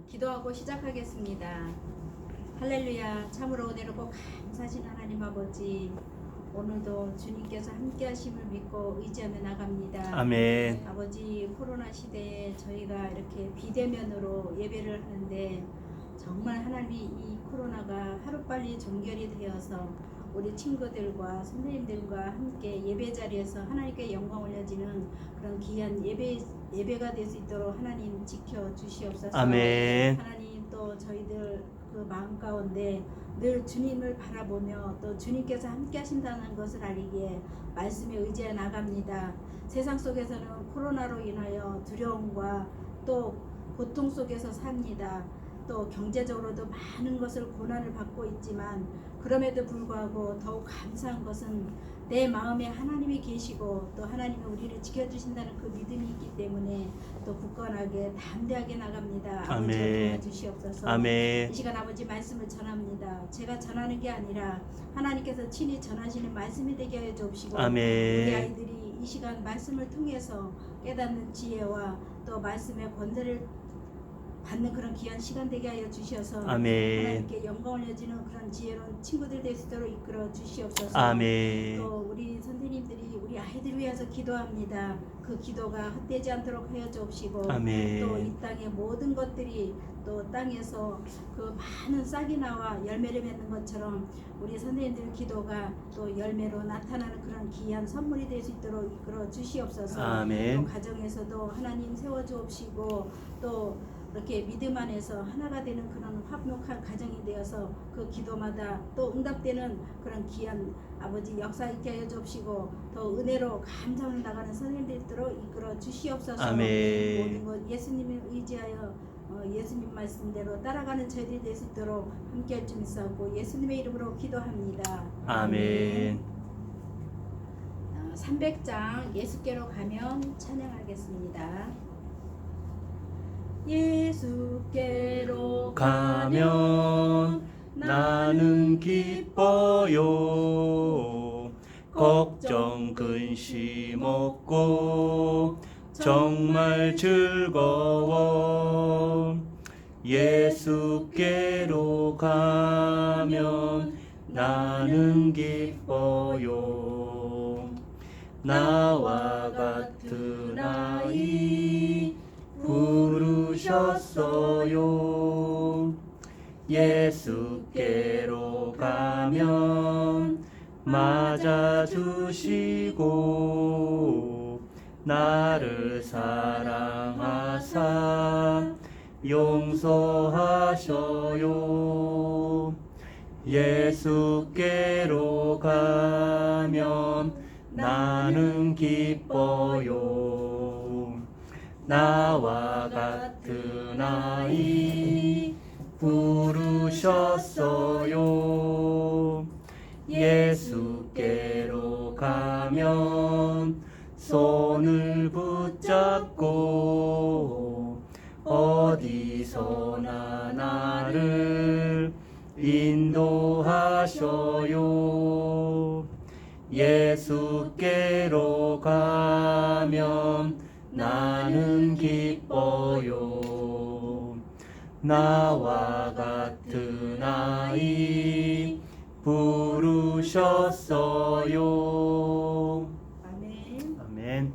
기도하고 시작하겠습니다. 할렐루야. 참으로 오늘은 꼭 감사하신 하나님 아버지, 오늘도 주님께서 함께 하심을 믿고 의지하며 나갑니다. 아멘. 아버지, 코로나 시대에 저희가 이렇게 비대면으로 예배를 하는데 정말 하나님이 이 코로나가 하루빨리 종결이 되어서 우리 친구들과 선생님들과 함께 예배 자리에서 하나님께 영광 올려지는 그런 귀한 예배가 될 수 있도록 하나님 지켜 주시옵소서. 아멘. 하나님, 또 저희들 그 마음 가운데 늘 주님을 바라보며 또 주님께서 함께 하신다는 것을 알기에 말씀에 의지해 나갑니다. 세상 속에서는 코로나로 인하여 두려움과 또 고통 속에서 삽니다. 또 경제적으로도 많은 것을 고난을 받고 있지만 그럼에도 불구하고 더욱 감사한 것은 내 마음에 하나님이 계시고 또 하나님이 우리를 지켜주신다는 그 믿음이 있기 때문에 또 굳건하게 담대하게 나갑니다. 아버지, 도와주시옵소서. 아멘. 이 시간 아버지 말씀을 전합니다. 제가 전하는 게 아니라 하나님께서 친히 전하시는 말씀이 되게 하여 주옵시고, 아멘. 우리 아이들이 이 시간 말씀을 통해서 깨닫는 지혜와 또 말씀의 권세를 받는 그런 귀한 시간 되게 하여 주셔서 아멘. 하나님께 영광 올려지는 그런 지혜로운 친구들 될 수 있도록 이끌어 주시옵소서. 아멘. 또 우리 선생님들이 우리 아이들 위해서 기도합니다. 그 기도가 헛되지 않도록 하여 주옵시고, 아멘. 또 이 땅의 모든 것들이 또 땅에서 그 많은 싹이 나와 열매를 맺는 것처럼 우리 선생님들 기도가 또 열매로 나타나는 그런 귀한 선물이 될 수 있도록 이끌어 주시옵소서. 아멘. 또 가정에서도 하나님 세워 주옵시고, 또 이렇게 믿음 안에서 하나가 되는 그런 화목한 가정이 되어서 그 기도마다 또 응답되는 그런 귀한 아버지 역사 있게 하여 주옵시고, 더 은혜로 감사를 나가는 선생님들로 이끌어 주시옵소서. 아멘. 모든 것 예수님을 의지하여 예수님 말씀대로 따라가는 저희들이 될 수 있도록 함께 할 줄 믿사옵고 예수님의 이름으로 기도합니다. 아멘. 300장 예수께로 가면 찬양하겠습니다. 예수께로 가면 나는 기뻐요. 걱정 근심 없고 정말 즐거워. 예수께로 가면 나는 기뻐요. 나와 같은 아이 부르셨어요. 예수께로 가면 맞아주시고 나를 사랑하사 용서하셔요. 예수께로 가면 나는 기뻐요. 나와 같은 아이 부르셨어요. 예수께로 가면 손을 붙잡고 어디서나 나를 인도하셔요. 예수께로 가면 나는 기뻐요. 나와 같은 아이 부르셨어요. 아멘. 아멘.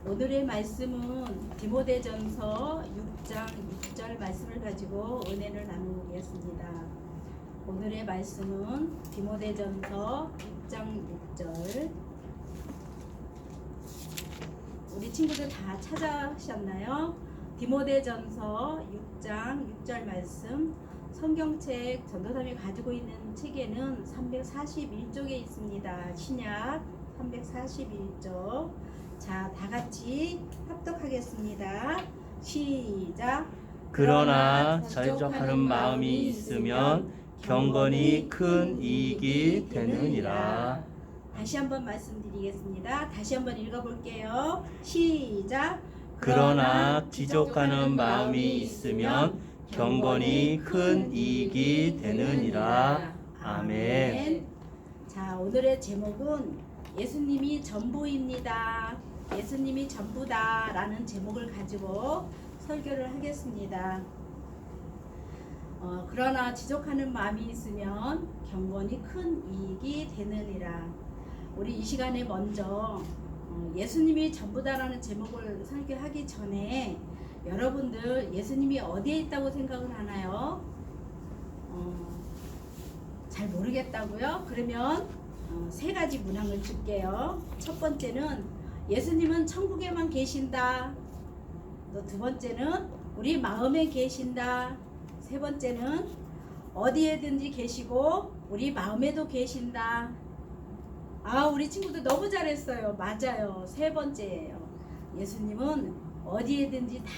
오늘의 말씀은 디모데전서 6장 6절 말씀을 가지고 은혜를 나누겠습니다. 오늘의 말씀은 디모데전서 6장 6절. 우리 친구들 다 찾아오셨나요? 디모데전서 6장 6절 말씀. 성경책 전도사님이 가지고 있는 책에는 341쪽에 있습니다. 신약 341쪽. 자, 다 같이 합독하겠습니다. 시작. 그러나 자족하는 마음이 있으면 경건이 큰 이익이 되느니라. 다시 한번 말씀드리겠습니다. 다시 한번 읽어볼게요. 시작. 그러나 지족하는 마음이 있으면 경건이 큰 이익이 되느니라. 아멘. 자, 오늘의 제목은 예수님이 전부입니다. 예수님이 전부다 라는 제목을 가지고 설교를 하겠습니다. 그러나 지족하는 마음이 있으면 경건이 큰 이익이 되느니라. 우리 이 시간에 먼저 예수님이 전부다라는 제목을 설교하기 전에 여러분들 예수님이 어디에 있다고 생각을 하나요? 잘 모르겠다고요? 그러면 세 가지 문항을 줄게요. 첫 번째는 예수님은 천국에만 계신다. 또 두 번째는 우리 마음에 계신다. 세 번째는 어디에든지 계시고 우리 마음에도 계신다. 우리 친구들 너무 잘했어요. 맞아요. 세 번째예요. 예수님은 어디에든지 다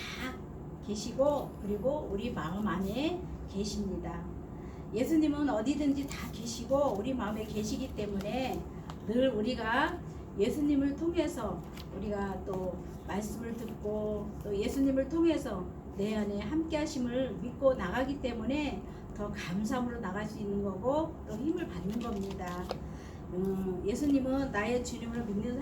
계시고 그리고 우리 마음 안에 계십니다. 예수님은 어디든지 다 계시고 우리 마음에 계시기 때문에 늘 우리가 예수님을 통해서 우리가 또 말씀을 듣고 또 예수님을 통해서 내 안에 함께 하심을 믿고 나가기 때문에 더 감사함으로 나갈 수 있는 거고 또 힘을 받는 겁니다. 예수님은 나의 주님을 믿는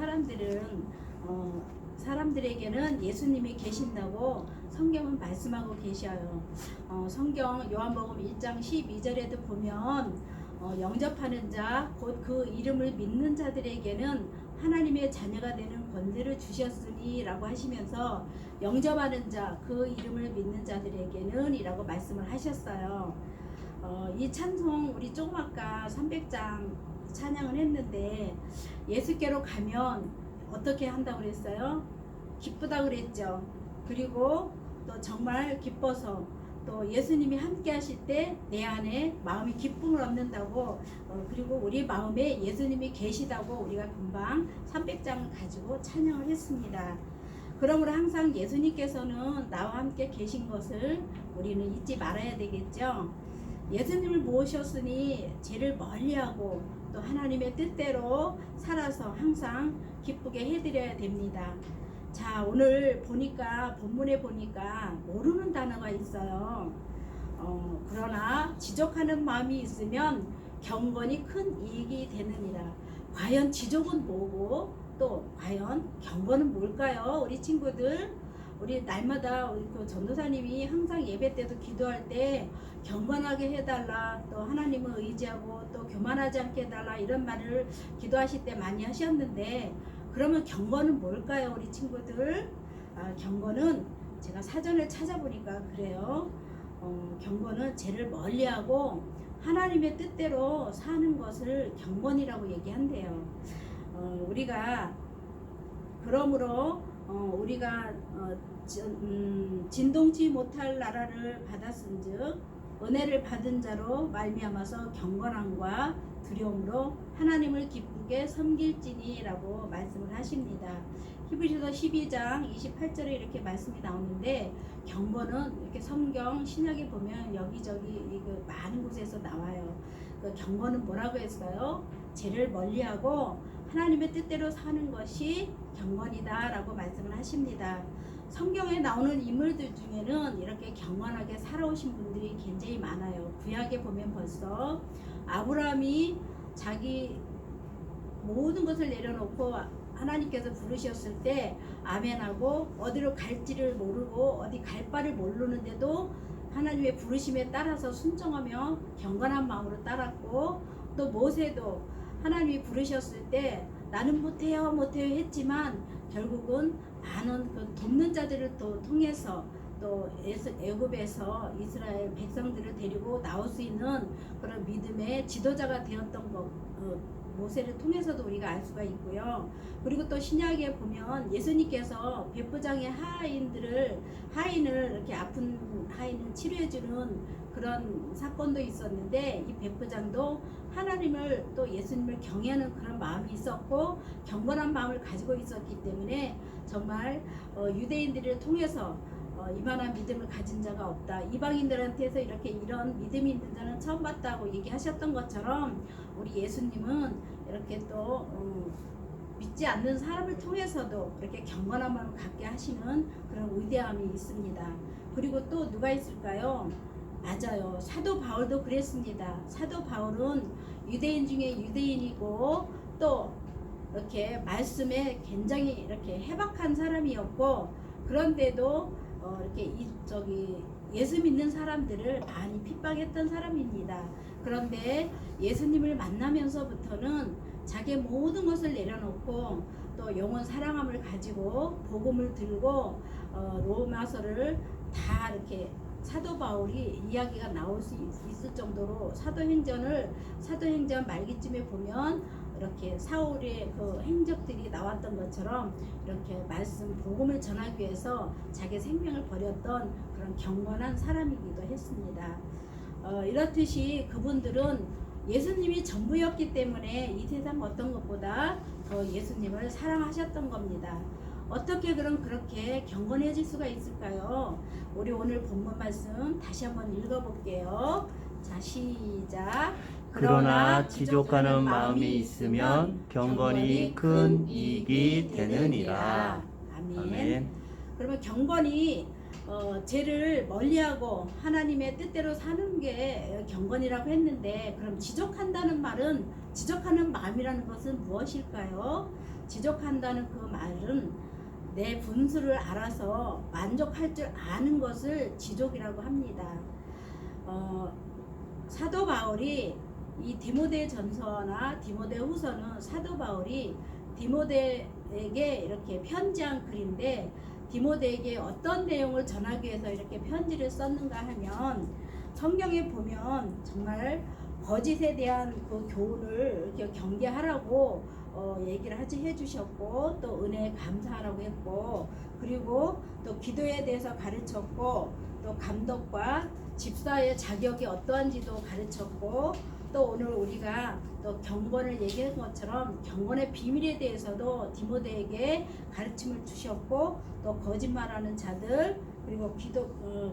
사람들에게는 예수님이 계신다고 성경은 말씀하고 계셔요. 성경 요한복음 1장 12절에도 보면 영접하는 자 곧 그 이름을 믿는 자들에게는 하나님의 자녀가 되는 권세를 주셨으니 라고 하시면서 영접하는 자 그 이름을 믿는 자들에게는 이라고 말씀을 하셨어요. 이 찬송 우리 조금 아까 300장 찬양을 했는데 예수께로 가면 어떻게 한다고 그랬어요? 기쁘다 그랬죠. 그리고 또 정말 기뻐서 또 예수님이 함께 하실 때 내 안에 마음이 기쁨을 얻는다고 그리고 우리 마음에 예수님이 계시다고 우리가 금방 300장을 가지고 찬양을 했습니다. 그러므로 항상 예수님께서는 나와 함께 계신 것을 우리는 잊지 말아야 되겠죠. 예수님을 모셨으니 죄를 멀리하고 또 하나님의 뜻대로 살아서 항상 기쁘게 해드려야 됩니다. 자, 오늘 보니까 본문에 보니까 모르는 단어가 있어요. 그러나 지족하는 마음이 있으면 경건이 큰 이익이 되느니라. 과연 지족은 뭐고 또 과연 경건은 뭘까요? 우리 친구들, 우리 날마다 우리 그 전도사님이 항상 예배 때도 기도할 때 경건하게 해달라, 또 하나님을 의지하고 또 교만하지 않게 해달라 이런 말을 기도하실 때 많이 하셨는데 그러면 경건은 뭘까요, 우리 친구들? 경건은 제가 사전을 찾아보니까 그래요. 경건은 죄를 멀리하고 하나님의 뜻대로 사는 것을 경건이라고 얘기한대요. 우리가 그러므로 우리가 진동치 못할 나라를 받았은즉 은혜를 받은 자로 말미암아서 경건함과 두려움으로 하나님을 기쁘게 섬길지니라고 말씀을 하십니다. 히브리서 12장 28절에 이렇게 말씀이 나오는데 경건은 이렇게 성경 신약에 보면 여기저기 많은 곳에서 나와요. 그 경건은 뭐라고 했어요? 죄를 멀리하고 하나님의 뜻대로 사는 것이 경건이다라고 말씀을 하십니다. 성경에 나오는 인물들 중에는 이렇게 경건하게 살아오신 분들이 굉장히 많아요. 구약에 보면 벌써 아브라함이 자기 모든 것을 내려놓고 하나님께서 부르셨을 때 아멘하고 어디로 갈지를 모르고 어디 갈 바를 모르는데도 하나님의 부르심에 따라서 순종하며 경건한 마음으로 따랐고 또 모세도 하나님이 부르셨을 때 나는 못해요 했지만 결국은 많은 그 돕는 자들을 또 통해서 또 애굽에서 이스라엘 백성들을 데리고 나올 수 있는 그런 믿음의 지도자가 되었던 것 모세를 통해서도 우리가 알 수가 있고요. 그리고 또 신약에 보면 예수님께서 백부장의 하인을 이렇게 아픈 하인을 치료해주는 그런 사건도 있었는데 이 백부장도 하나님을 또 예수님을 경외하는 그런 마음이 있었고 경건한 마음을 가지고 있었기 때문에 정말 유대인들을 통해서 이만한 믿음을 가진 자가 없다. 이방인들한테서 이렇게 이런 믿음이 있는 자는 처음 봤다고 얘기하셨던 것처럼 우리 예수님은 이렇게 또 믿지 않는 사람을 통해서도 그렇게 경건한 마음을 갖게 하시는 그런 위대함이 있습니다. 그리고 또 누가 있을까요? 맞아요. 사도 바울도 그랬습니다. 사도 바울은 유대인 중에 유대인이고 또 이렇게 말씀에 굉장히 이렇게 해박한 사람이었고 그런데도 이렇게 예수 믿는 사람들을 많이 핍박했던 사람입니다. 그런데 예수님을 만나면서부터는 자기의 모든 것을 내려놓고 또 영원 사랑함을 가지고 복음을 들고 로마서를 다 이렇게 사도 바울이 이야기가 나올 수 있을 정도로 사도행전 말기쯤에 보면 이렇게 사울의 그 행적들이 나왔던 것처럼 이렇게 말씀 복음을 전하기 위해서 자기 생명을 버렸던 그런 경건한 사람이기도 했습니다. 이렇듯이 그분들은 예수님이 전부였기 때문에 이 세상 어떤 것보다 더 예수님을 사랑하셨던 겁니다. 어떻게 그렇게 경건해질 수가 있을까요? 우리 오늘 본문 말씀 다시 한번 읽어볼게요. 자, 시작. 그러나 지족하는 마음이 있으면 경건이 큰 이익이 되느니라. 아멘. 그러면 경건이 죄를 멀리하고 하나님의 뜻대로 사는 게 경건이라고 했는데, 그럼 지족한다는 마음이라는 것은 무엇일까요? 지족한다는 그 말은 내 분수를 알아서 만족할 줄 아는 것을 지족이라고 합니다. 사도 바울이 이 디모데 전서나 디모데 후서는 사도 바울이 디모데에게 이렇게 편지한 글인데, 디모데에게 어떤 내용을 전하기 위해서 이렇게 편지를 썼는가 하면, 성경에 보면 정말 거짓에 대한 그 교훈을 이렇게 경계하라고 얘기를 해주셨고, 또 은혜에 감사하라고 했고, 그리고 또 기도에 대해서 가르쳤고, 또 감독과 집사의 자격이 어떠한지도 가르쳤고, 또 오늘 우리가 또 경건을 얘기한 것처럼 경건의 비밀에 대해서도 디모데에게 가르침을 주셨고, 또 거짓말하는 자들, 그리고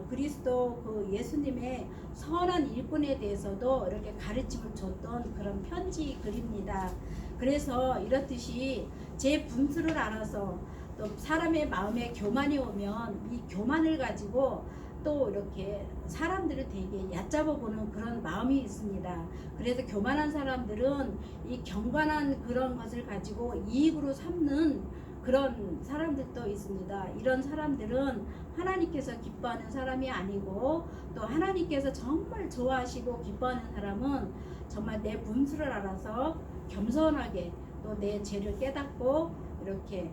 그리스도 그 예수님의 선한 일꾼에 대해서도 이렇게 가르침을 줬던 그런 편지 글입니다. 그래서 이렇듯이 제 분수를 알아서, 또 사람의 마음에 교만이 오면 이 교만을 가지고 또 이렇게 사람들을 되게 얕잡아 보는 그런 마음이 있습니다. 그래서 교만한 사람들은 이 경건한 그런 것을 가지고 이익으로 삼는 그런 사람들도 있습니다. 이런 사람들은 하나님께서 기뻐하는 사람이 아니고, 또 하나님께서 정말 좋아하시고 기뻐하는 사람은 정말 내 분수를 알아서 겸손하게 또 내 죄를 깨닫고 이렇게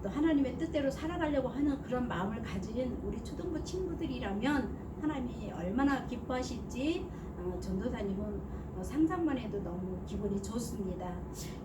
또 하나님의 뜻대로 살아가려고 하는 그런 마음을 가진 우리 초등부 친구들이라면 하나님이 얼마나 기뻐하실지 전도사님은 상상만 해도 너무 기분이 좋습니다.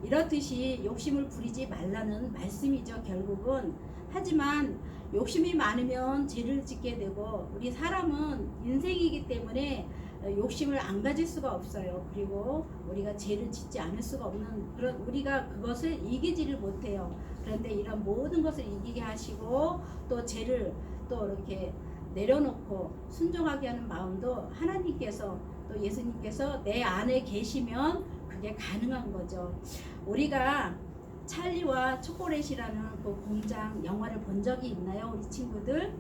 이렇듯이 욕심을 부리지 말라는 말씀이죠, 결국은. 하지만 욕심이 많으면 죄를 짓게 되고, 우리 사람은 인생이기 때문에 욕심을 안 가질 수가 없어요. 그리고 우리가 죄를 짓지 않을 수가 없는 그런, 우리가 그것을 이기지를 못해요. 그런데 이런 모든 것을 이기게 하시고, 또 죄를 또 이렇게 내려놓고 순종하게 하는 마음도 하나님께서, 또 예수님께서 내 안에 계시면 그게 가능한 거죠. 우리가 찰리와 초콜릿이라는 그 공장 영화를 본 적이 있나요, 우리 친구들?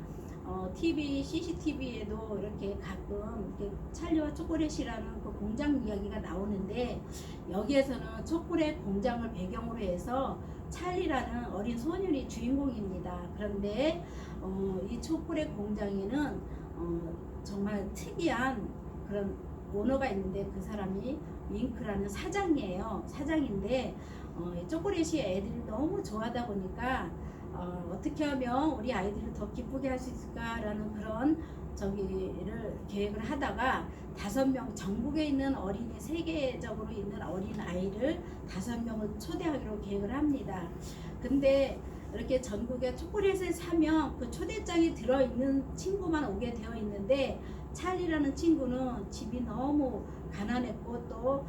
TV, CCTV에도 이렇게 가끔 이렇게 찰리와 초콜릿이라는 그 공장 이야기가 나오는데, 여기에서는 초콜릿 공장을 배경으로 해서 찰리라는 어린 소년이 주인공입니다. 그런데 이 초콜릿 공장에는 정말 특이한 그런 오너가 있는데, 그 사람이 윙크라는 사장이에요. 사장인데 초콜릿이 애들이 너무 좋아하다 보니까 어떻게 하면 우리 아이들을 더 기쁘게 할 수 있을까라는 그런 계획을 하다가 5명, 전국에 있는 어린이, 세계적으로 있는 어린 아이를 5명을 초대하기로 계획을 합니다. 근데 이렇게 전국에 초콜릿을 사면 그 초대장이 들어있는 친구만 오게 되어 있는데, 찰리라는 친구는 집이 너무 가난했고, 또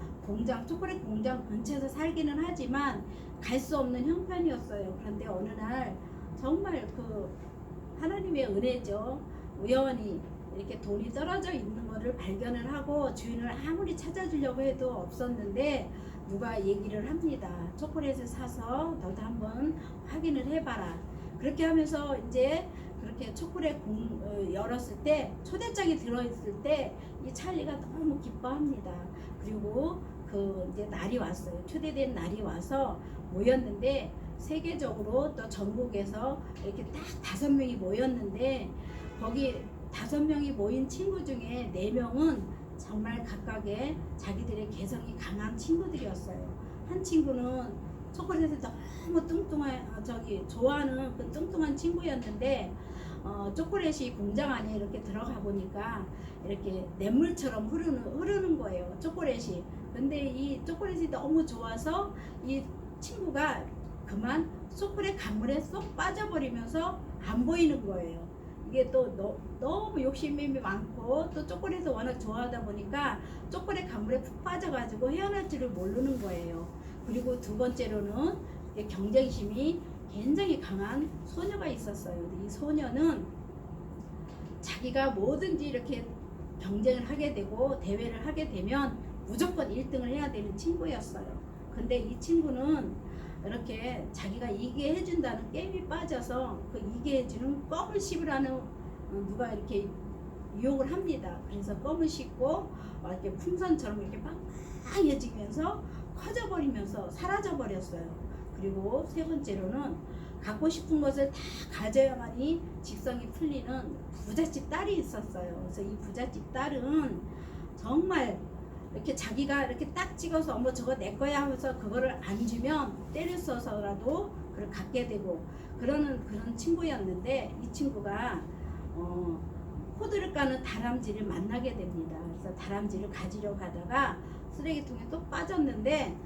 초콜릿 공장 근처에서 살기는 하지만 갈 수 없는 형편이었어요. 그런데 어느 날 정말 그 하나님의 은혜죠, 우연히 이렇게 돈이 떨어져 있는 것을 발견을 하고, 주인을 아무리 찾아주려고 해도 없었는데 누가 얘기를 합니다. 초콜릿을 사서 너도 한번 확인을 해봐라. 그렇게 하면서 이제 그렇게 초콜릿 열었을 때, 초대장이 들어있을 때 이 찰리가 너무 기뻐합니다. 그리고 그 이제 날이 왔어요. 초대된 날이 와서 모였는데, 세계적으로 또 전국에서 이렇게 딱 5명이 모였는데 거기 5명이 모인 친구 중에 4명은 정말 각각의 자기들의 개성이 강한 친구들이었어요. 한 친구는 초콜릿을 너무 뚱뚱한 좋아하는 그 뚱뚱한 친구였는데 초콜릿이 공장 안에 이렇게 들어가 보니까 이렇게 냇물처럼 흐르는 거예요. 초콜릿이. 근데 이 초콜릿이 너무 좋아서 이 친구가 그만 초콜릿 강물에 쏙 빠져버리면서 안 보이는 거예요. 이게 또 너무 욕심이 많고 또 초콜릿을 워낙 좋아하다 보니까 초콜릿 강물에 푹 빠져가지고 헤어날 줄을 모르는 거예요. 그리고 두 번째로는 경쟁심이 굉장히 강한 소녀가 있었어요. 이 소녀는 자기가 뭐든지 이렇게 경쟁을 하게 되고 대회를 하게 되면 무조건 1등을 해야 되는 친구였어요. 근데 이 친구는 이렇게 자기가 이기게 해준다는 게임이 빠져서 그 이기게 해주는 껌을 씹으라는 누가 이렇게 유혹을 합니다. 그래서 껌을 씹고 이렇게 풍선처럼 이렇게 빵빵해지면서 커져버리면서 사라져버렸어요. 그리고 세 번째로는 갖고 싶은 것을 다 가져야만이 직성이 풀리는 부잣집 딸이 있었어요. 그래서 이 부잣집 딸은 정말 이렇게 자기가 이렇게 딱 찍어서 어머 저거 내 거야 하면서 그거를 안 주면 때려 써서라도 그걸 갖게 되고 그러는 그런 친구였는데 이 친구가 코드를 까는 다람쥐를 만나게 됩니다. 그래서 다람쥐를 가지려 가다가 쓰레기통에 또 빠졌는데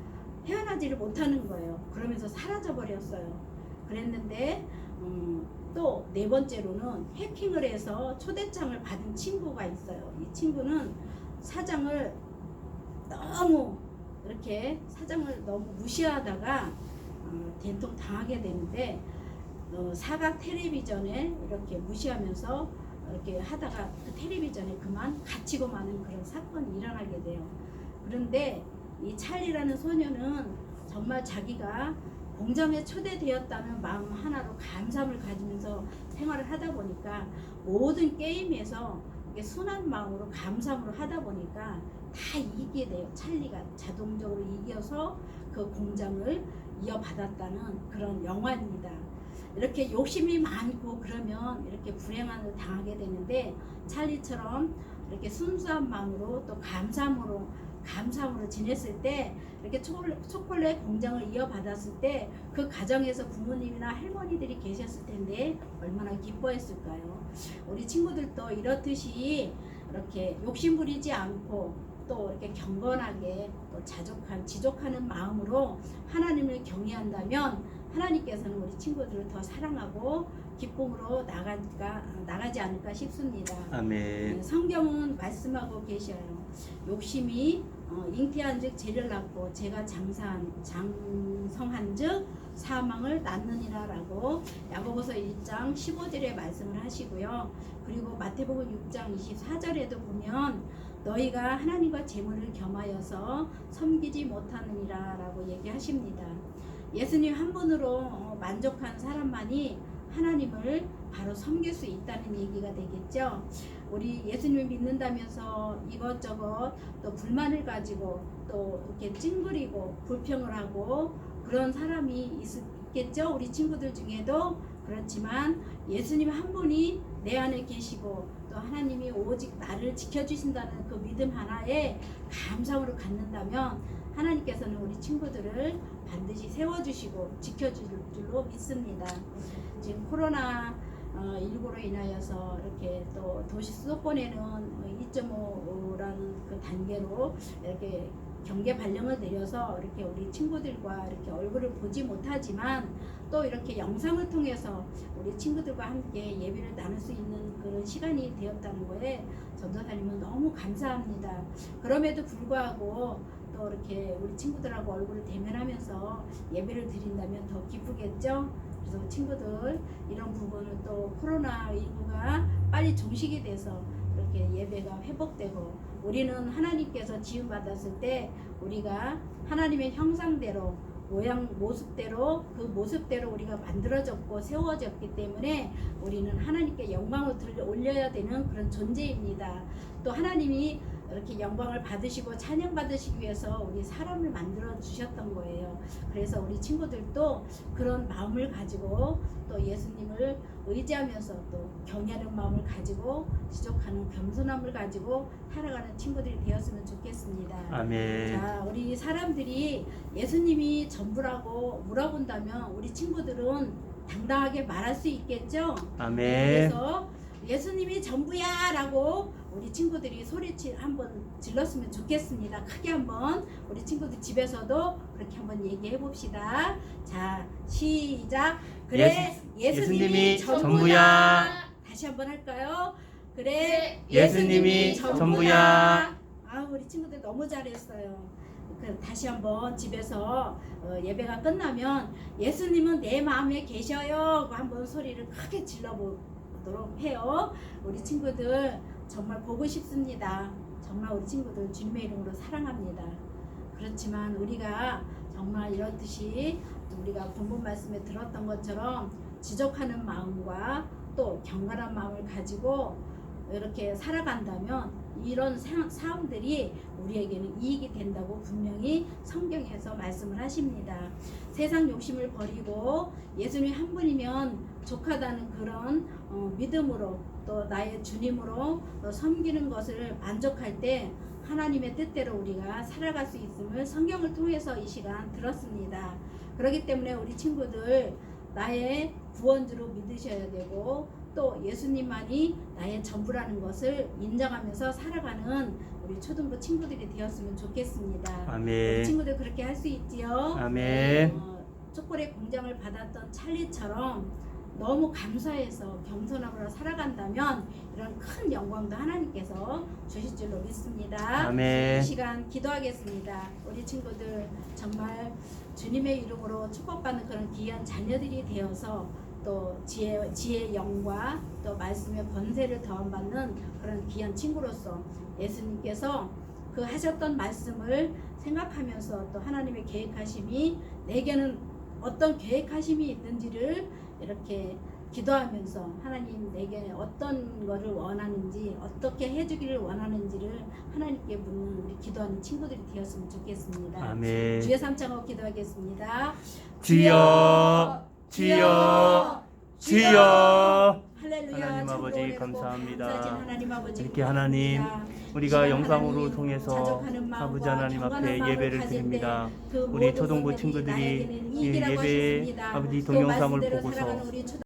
헤어나지를 못하는 거예요. 그러면서 사라져 버렸어요. 그랬는데 또 네 번째로는 해킹을 해서 초대장을 받은 친구가 있어요. 이 친구는 사장을 너무 무시하다가 된통 당하게 되는데 사각 텔레비전에 이렇게 무시하면서 이렇게 하다가 그 텔레비전에 그만 갇히고 마는 그런 사건이 일어나게 돼요. 그런데 이 찰리라는 소녀는 정말 자기가 공장에 초대되었다는 마음 하나로 감사함을 가지면서 생활을 하다 보니까 모든 게임에서 순한 마음으로 감사함으로 하다 보니까 다 이기게 돼요. 찰리가 자동적으로 이겨서 그 공장을 이어받았다는 그런 영화입니다. 이렇게 욕심이 많고 그러면 이렇게 불행함을 당하게 되는데 찰리처럼 이렇게 순수한 마음으로 또 감사함으로 지냈을 때 이렇게 초콜릿 공장을 이어받았을 때 그 가정에서 부모님이나 할머니들이 계셨을 텐데 얼마나 기뻐했을까요? 우리 친구들도 이렇듯이 이렇게 욕심 부리지 않고 또 이렇게 경건하게 또 지족하는 마음으로 하나님을 경외한다면 하나님께서는 우리 친구들을 더 사랑하고 기쁨으로 나가지 않을까 싶습니다. 아멘. 성경은 말씀하고 계셔요. 욕심이 잉태한즉 죄를 낳고 죄가 장성한즉 사망을 낳느니라라고 야고보서 1장 15절에 말씀을 하시고요. 그리고 마태복음 6장 24절에도 보면 너희가 하나님과 재물을 겸하여서 섬기지 못하느니라라고 얘기하십니다. 예수님 한 분으로 만족한 사람만이 하나님을 바로 섬길 수 있다는 얘기가 되겠죠. 우리 예수님을 믿는다면서 이것저것 또 불만을 가지고 또 이렇게 찡그리고 불평을 하고 그런 사람이 있겠죠. 우리 친구들 중에도. 그렇지만 예수님 한 분이 내 안에 계시고 또 하나님이 오직 나를 지켜주신다는 그 믿음 하나에 감사함으로 갖는다면 하나님께서는 우리 친구들을 반드시 세워주시고 지켜줄 줄로 믿습니다. 지금 코로나 19로 인하여서 이렇게 또 도시 수도권에는 2.5라는 그 단계로 이렇게 경계 발령을 내려서 이렇게 우리 친구들과 이렇게 얼굴을 보지 못하지만 또 이렇게 영상을 통해서 우리 친구들과 함께 예배를 나눌 수 있는 그런 시간이 되었다는 거에 전도사님은 너무 감사합니다. 그럼에도 불구하고 또 이렇게 우리 친구들하고 얼굴을 대면하면서 예배를 드린다면 더 기쁘겠죠? 그래서 친구들 이런 부분을 또 코로나19가 빨리 종식이 돼서 이렇게 예배가 회복되고 우리는 하나님께서 지음받았을 때 우리가 하나님의 형상대로 모습대로 그 모습대로 우리가 만들어졌고 세워졌기 때문에 우리는 하나님께 영광을 올려야 되는 그런 존재입니다. 또 하나님이 이렇게 영광을 받으시고 찬양 받으시기 위해서 우리 사람을 만들어 주셨던 거예요. 그래서 우리 친구들도 그런 마음을 가지고 또 예수님을 의지하면서 또 경외하는 마음을 가지고 지족하는 겸손함을 가지고 살아가는 친구들이 되었으면 좋겠습니다. 아멘. 자, 우리 사람들이 예수님이 전부라고 물어본다면 우리 친구들은 당당하게 말할 수 있겠죠? 아멘. 그래서 예수님이 전부야 라고 우리 친구들이 소리치 한번 질렀으면 좋겠습니다. 크게 한번 우리 친구들 집에서도 그렇게 한번 얘기해 봅시다. 자, 시작. 그래, 예수님이 전부야. 다시 한번 할까요? 그래, 예수님이 전부야. 아, 우리 친구들 너무 잘했어요. 다시 한번 집에서 예배가 끝나면 예수님은 내 마음에 계셔요. 한번 소리를 크게 질러보도록 해요. 우리 친구들 정말 보고 싶습니다. 정말 우리 친구들 주님의 이름으로 사랑합니다. 그렇지만 우리가 정말 이렇듯이 우리가 본문 말씀에 들었던 것처럼 지족하는 마음과 또 경건한 마음을 가지고 이렇게 살아간다면 이런 사람들이 우리에게는 이익이 된다고 분명히 성경에서 말씀을 하십니다. 세상 욕심을 버리고 예수님 한 분이면 족하다는 그런 믿음으로 또 나의 주님으로 섬기는 것을 만족할 때 하나님의 뜻대로 우리가 살아갈 수 있음을 성경을 통해서 이 시간 들었습니다. 그렇기 때문에 우리 친구들 나의 구원주로 믿으셔야 되고 또 예수님만이 나의 전부라는 것을 인정하면서 살아가는 우리 초등부 친구들이 되었으면 좋겠습니다. 아멘. 우리 친구들 그렇게 할 수 있지요? 아멘. 초콜릿 공장을 받았던 찰리처럼 너무 감사해서 겸손함으로 살아간다면 이런 큰 영광도 하나님께서 주실 줄로 믿습니다. 아멘. 이 시간 기도하겠습니다. 우리 친구들 정말 주님의 이름으로 축복받는 그런 귀한 자녀들이 되어서 또 지혜의 영과 또 말씀의 권세를 더함받는 그런 귀한 친구로서 예수님께서 그 하셨던 말씀을 생각하면서 또 하나님의 계획하심이 내게는 어떤 계획하심이 있는지를 이렇게 기도하면서 하나님 내게 어떤 거를 원하는지 어떻게 해주기를 원하는지를 하나님께 묻는 우리 기도하는 친구들이 되었으면 좋겠습니다. 아멘. 주의 삼창으로 기도하겠습니다. 주여, 주여, 주여. 할렐루야. 하나님 아버지 참고로 감사합니다. 감사하신 하나님 아버지 이렇게 하나님 고맙습니다. 우리가 영상으로 하나님, 통해서 자족하는 마음과 아버지 하나님 앞에 경건한 마음을 예배를 가질 드립니다. 때 그 우리 모든 초등부 것들이 친구들이 나에게는 이 이익이라고 예배 하셨습니다. 아버지 또 동영상을 말씀대로 보고서 살아가는 우리